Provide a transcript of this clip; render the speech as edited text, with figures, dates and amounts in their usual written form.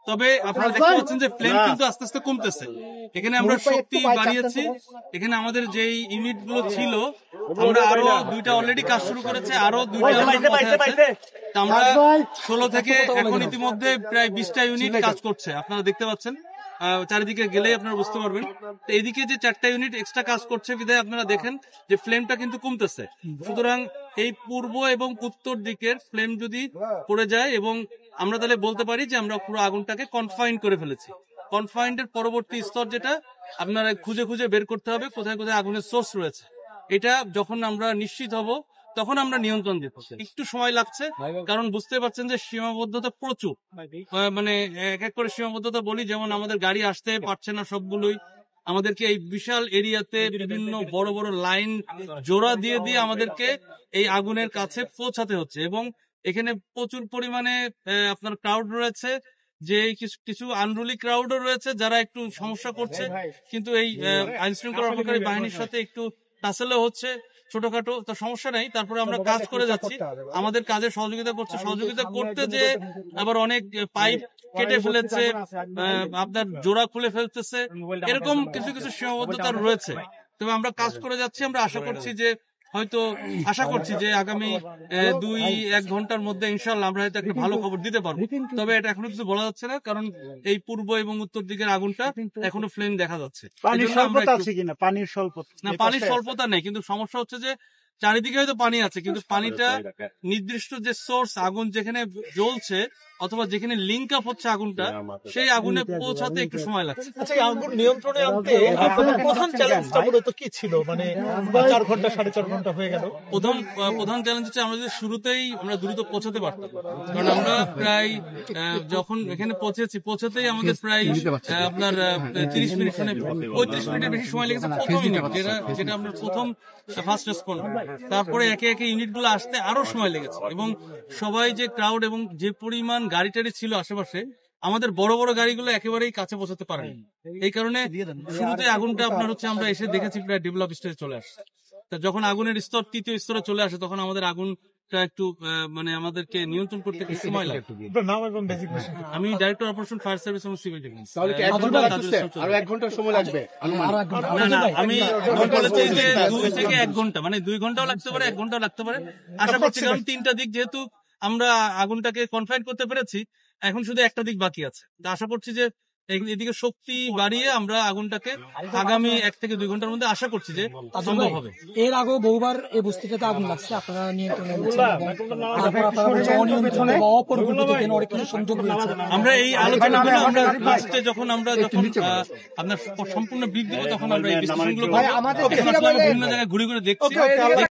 তবে আপনারা দেখতে পাচ্ছেন যে ফ্লেম কিন্তু আস্তে আস্তে কমতেছে। এখানে আমরা শক্তি বাড়িয়েছি। এখানে আমাদের যেই ইউনিট গুলো ছিল আমরা আরো 2টা অলরেডি কাজ শুরু করেছে, আরো 2টা আছে। আমরা 16 থেকে এখন ইতিমধ্যে প্রায় 20টা ইউনিট কাজ করছে। আপনারা দেখতে পাচ্ছেন, চারিদিকে গেলেই আপনারা বুঝতে পারবেন। তো এদিকে যে 4টা ইউনিট এক্সট্রা কাজ করছে বিধায় আপনারা দেখেন যে ফ্লেমটা কিন্তু কমতেছে। সুতরাং এই পূর্ব এবং উত্তর দিকের ফ্লেম যদি পড়ে যায়, এবং আমরা তাহলে বলতে পারি যে আমরা পুরো আগুনটাকে কনফাইন্ড করে ফেলেছি। কনফাইন্ডের পরবর্তী স্তর যেটা আপনারা খুঁজে খুঁজে বের করতে হবে কোথায় কোথায় আগুনের সোর্স রয়েছে। এটা যখন আমরা নিশ্চিত হব তখন আমরা নিয়ন্ত্রণ দিতে একটু সময় লাগছে, কারণ বুঝতে পারছেন যে সীমাবদ্ধতা প্রচুর। মানে এক এক করে সীমাবদ্ধতা বলি, যেমন আমাদের গাড়ি আসতে পারছে না সবগুলোই, আমাদেরকে এই বিশাল এরিয়াতে বিভিন্ন বড় বড় লাইন জোড়া দিয়ে দিয়ে আমাদেরকে এই আগুনের কাছে পৌঁছাতে হচ্ছে। এবং এখানে প্রচুর পরিমাণে আপনার ক্রাউড রয়েছে, যে কিছু আনরুলি ক্রাউডও রয়েছে যারা একটু সমস্যা করছে, কিন্তু এই আইন শৃঙ্খলা রক্ষাকারী বাহিনীর সাথে একটু টাসেলও হচ্ছে ছোটখাটো, তো সমস্যা নাই। তারপরে আমরা কাজ করে যাচ্ছি, আমাদের কাজে সহযোগিতা করতে যে আবার অনেক পাইপ কেটে ফেলেছে, আপনার জোড়া খুলে ফেলতেছে, এরকম কিছু কিছু সীমাবদ্ধতা রয়েছে। তবে আমরা কাজ করে যাচ্ছি। আমরা আশা করছি যে আগামী 2-1 ঘন্টার মধ্যে ইনশাল্লাহ আমরা হয়তো একটা ভালো খবর দিতে পারবো। তবে এটা এখনো কিছু বলা যাচ্ছে না, কারণ এই পূর্ব এবং উত্তর দিকের আগুনটা এখনো ফ্লেম দেখা যাচ্ছে। পানির স্বল্পতা নেই, কিন্তু সমস্যা হচ্ছে যে চারিদিকে হয়তো পানি আছে, কিন্তু পানিটা নির্দিষ্ট যে সোর্স আগুন যেখানে জ্বলছে অথবা যেখানে লিঙ্ক আপ হচ্ছে আগুনটা, সেই আগুনে পৌঁছাতে একটু সময় লাগছে। আচ্ছা, আগুন নিয়ন্ত্রণে আনতে প্রধান চ্যালেঞ্জটা মূলত কি ছিল? মানে 4 ঘন্টা 4.5 ঘন্টা হয়ে গেল। প্রধান চ্যালেঞ্জ হচ্ছে আমরা যদি শুরুতেই আমরা দ্রুত পৌঁছাতে পারতাম, কারণ আমরা প্রায় যখন এখানে পৌঁছাতেই আমাদের প্রায় আপনার 30 মিনিট 35 মিনিটের বেশি সময় লেগেছে প্রথম ইউনিট, যেটা আমরা প্রথম ফার্স্ট রেসপন্ড। তারপরে একে একে ইউনিট গুলো আসতে আরো সময় লেগেছে, এবং সবাই যে ক্রাউড এবং যে পরিমাণ গাড়ি টাড়ি ছিল আশেপাশে, আমাদের বড় বড় গাড়িগুলো একেবারেই কাছে পৌঁছাতে পারেনি। এই কারণে শুরুতে আগুনটা আপনার হচ্ছে আমরা এসে দেখেছি প্রায় ডেভেলপ স্টেজে চলে আসছে। তা যখন আগুনের স্তর 3য় স্তরে চলে আসে, তখন আমাদের আগুনটা একটু মানে আমাদেরকে নিয়ন্ত্রণ করতে একটু সময় লাগে। আমি ডাইরেক্টর অপারেশন ফায়ার সার্ভিস এবং সিভিল ডিফেন্স। আরো 1 ঘন্টা সময় লাগবে। না, আমি বলেছি যে 2 থেকে 1 ঘন্টা, মানে 2 ঘন্টাও লাগতে পারে, 1 ঘন্টাও লাগতে পারে। আশা করছি, কারণ 3টা দিক যেহেতু আমরা আগুনটাকে কনফাইন করতে পেরেছি, এখন শুধু একটা দিক বাকি আছে। আশা করছি যে এদিকে শক্তি বাড়িয়ে আমরা আগুনটাকে আগামী 1 থেকে 2 ঘন্টার মধ্যে আশা করছি যে সম্ভব হবে। এর আগেও বহুবার এই বস্তিটাতে আগুন লাগছে, আপনারা নিয়ন্ত্রণে সংযোগ রয়েছে। আমরা এই আলোচনাগুলো আমরা লাস্টে যখন আপনার সম্পূর্ণ বৃদ্ধি, তখন আমরা এই বিশ্লেষণগুলো বিভিন্ন জায়গায় ঘুরে ঘুরে দেখছি।